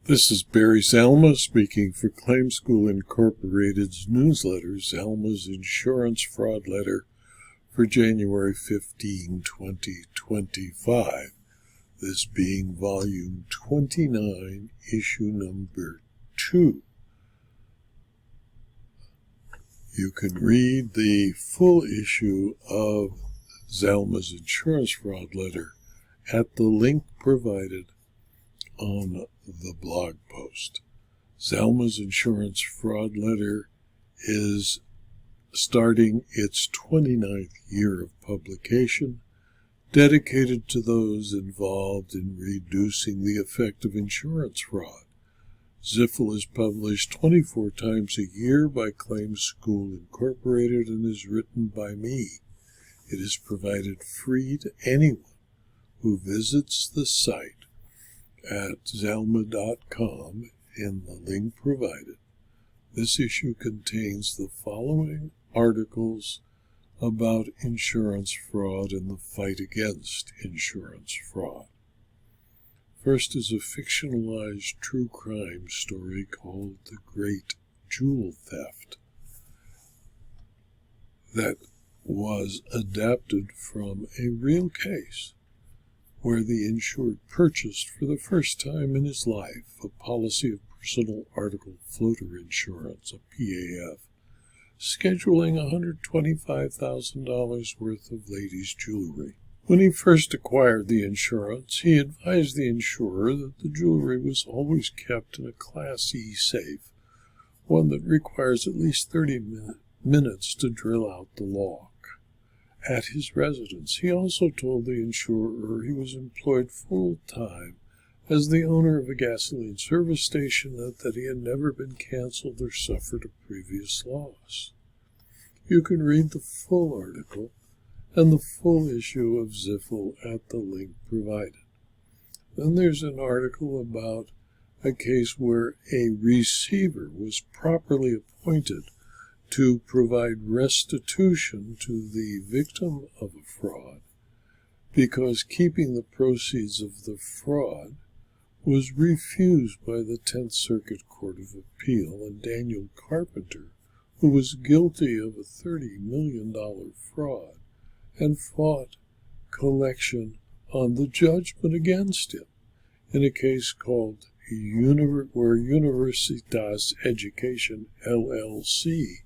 This is Barry Zalma speaking for Claim School Incorporated's newsletter, Zalma's Insurance Fraud Letter for January 15, 2025, this being Volume 29, Issue Number 2. You can read the full issue of Zalma's Insurance Fraud Letter at the link provided on the blog post. Zalma's Insurance Fraud Letter is starting its 29th year of publication, dedicated to those involved in reducing the effect of insurance fraud. ZIFL is published 24 times a year by Claim School Incorporated and is written by me. It is provided free to anyone who visits the site at zalma.com in the link provided. This issue contains the following articles about insurance fraud and the fight against insurance fraud. First is a fictionalized true crime story called The Great Jewel Theft that was adapted from a real case where the insured purchased for the first time in his life a policy of personal article floater insurance, a PAF, scheduling $125,000 worth of ladies' jewelry. When he first acquired the insurance, he advised the insurer that the jewelry was always kept in a Class E safe, one that requires at least 30 minutes to drill out the lock. At his residence, he also told the insurer he was employed full-time as the owner of a gasoline service station and that he had never been canceled or suffered a previous loss. You can read the full article and the full issue of ZIFL at the link provided. Then there's an article about a case where a receiver was properly appointed to provide restitution to the victim of a fraud because keeping the proceeds of the fraud was refused by the 10th Circuit Court of Appeal, and Daniel Carpenter, who was guilty of a $30 million fraud and fought collection on the judgment against him in a case called where Universitas Education, LLC,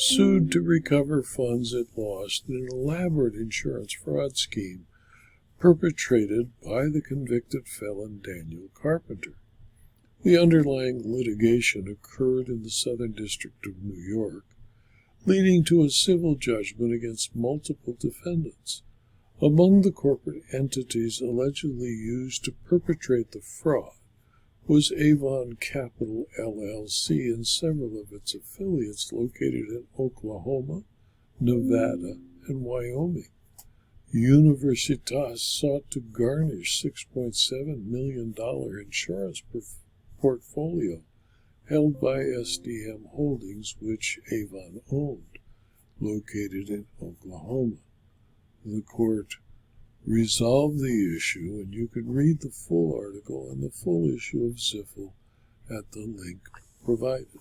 sued to recover funds it lost in an elaborate insurance fraud scheme perpetrated by the convicted felon Daniel Carpenter. The underlying litigation occurred in the Southern District of New York, leading to a civil judgment against multiple defendants. Among the corporate entities allegedly used to perpetrate the fraud was Avon Capital LLC and several of its affiliates located in Oklahoma, Nevada, and Wyoming. Universitas sought to garnish $6.7 million insurance portfolio held by SDM Holdings, which Avon owned, located in Oklahoma. The court resolved the issue, and you can read the full article and the full issue of ZIFL at the link provided.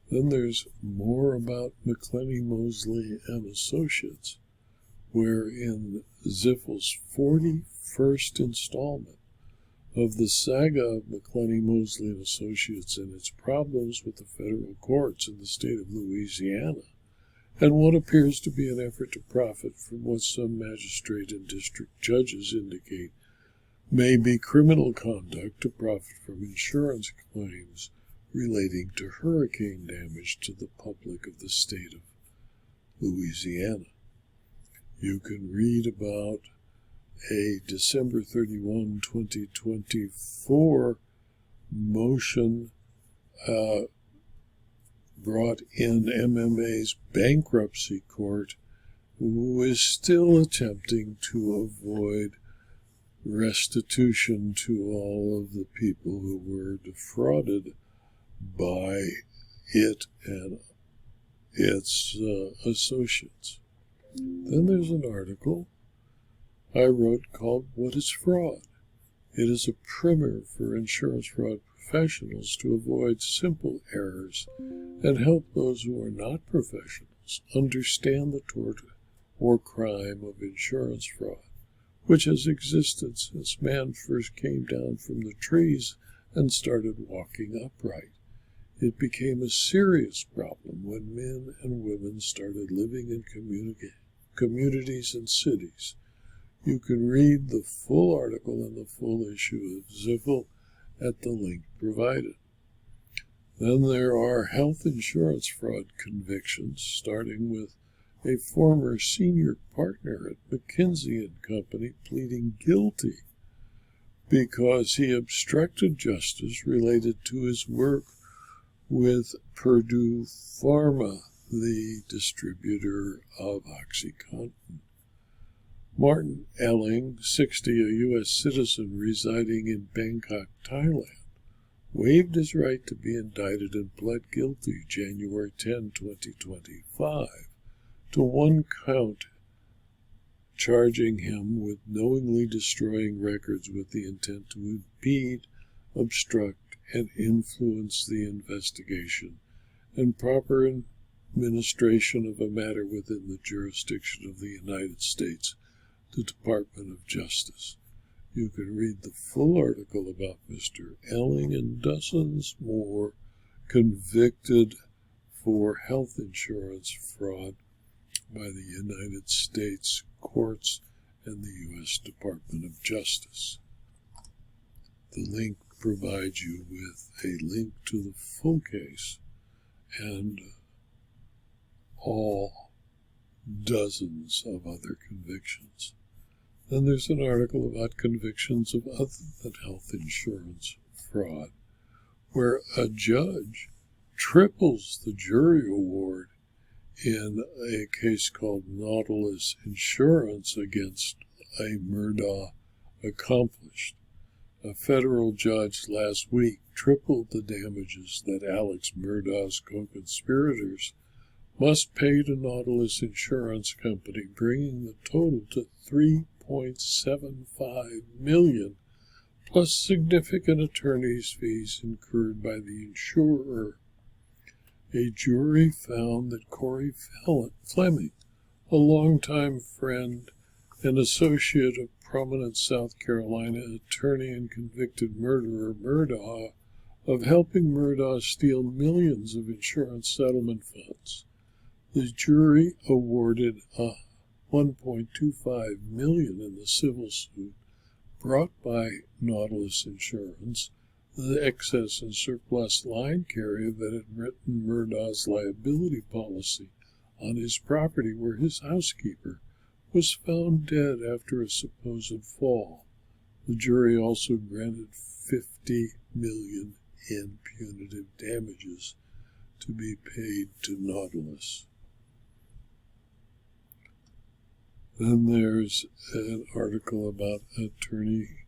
Then there's more about McClenny, Mosley and Associates, where in ZIFL's 41st installment of the saga of McClenny, Mosley and Associates and its problems with the federal courts in the state of Louisiana, and what appears to be an effort to profit from what some magistrate and district judges indicate may be criminal conduct to profit from insurance claims relating to hurricane damage to the public of the state of Louisiana. You can read about a December 31, 2024 motion brought in MMA's bankruptcy court, who is still attempting to avoid restitution to all of the people who were defrauded by it and its associates. Then there's an article I wrote called What is Fraud? It is a primer for insurance fraud professionals to avoid simple errors and help those who are not professionals understand the tort or crime of insurance fraud, which has existed since man first came down from the trees and started walking upright. It became a serious problem when men and women started living in communities and cities. You can read the full article and the full issue of ZIFL at the link provided. Then there are health insurance fraud convictions, starting with a former senior partner at McKinsey & Company pleading guilty because he obstructed justice related to his work with Purdue Pharma, the distributor of OxyContin. Martin Elling, 60, a U.S. citizen residing in Bangkok, Thailand, waived his right to be indicted and pled guilty January 10, 2025, to one count charging him with knowingly destroying records with the intent to impede, obstruct, and influence the investigation and proper administration of a matter within the jurisdiction of the United States, the Department of Justice. You can read the full article about Mr. Elling and dozens more convicted for health insurance fraud by the United States courts and the U.S. Department of Justice. The link provides you with a link to the full case and all dozens of other convictions. Then there's an article about convictions of other than health insurance fraud, where a judge triples the jury award in a case called Nautilus Insurance against a Murdaugh Accomplished. A federal judge last week tripled the damages that Alex Murdaugh's co-conspirators must pay to Nautilus Insurance Company, bringing the total to $3.75 million, plus significant attorney's fees incurred by the insurer. A jury found that Corey Fleming, a longtime friend and associate of prominent South Carolina attorney and convicted murderer Murdaugh, of helping Murdaugh steal millions of insurance settlement funds. The jury awarded $1.25 million in the civil suit brought by Nautilus Insurance, the excess and surplus line carrier that had written Murdaugh's liability policy on his property, where his housekeeper was found dead after a supposed fall. The jury also granted $50 million in punitive damages to be paid to Nautilus. Then there's an article about Attorney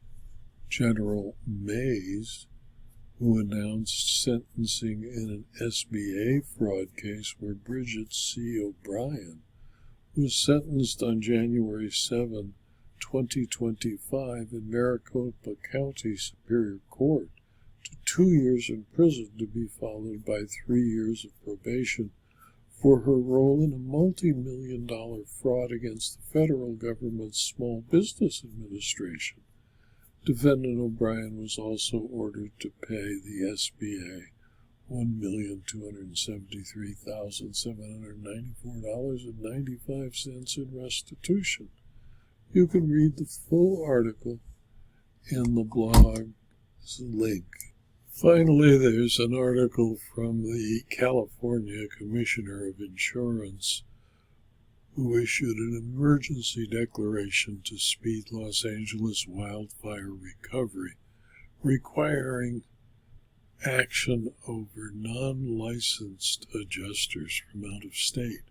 General Mays, who announced sentencing in an SBA fraud case where Bridget C. O'Brien was sentenced on January 7, 2025 in Maricopa County Superior Court to 2 years in prison, to be followed by 3 years of probation for her role in a multi-million-dollar fraud against the federal government's Small Business Administration. Defendant O'Brien was also ordered to pay the SBA $1,273,794.95 in restitution. You can read the full article in the blog's link. Finally, there's an article from the California Commissioner of Insurance, who issued an emergency declaration to speed Los Angeles wildfire recovery, requiring action over non-licensed adjusters from out of state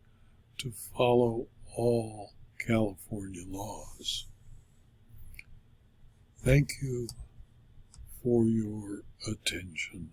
to follow all California laws. Thank you for your attention.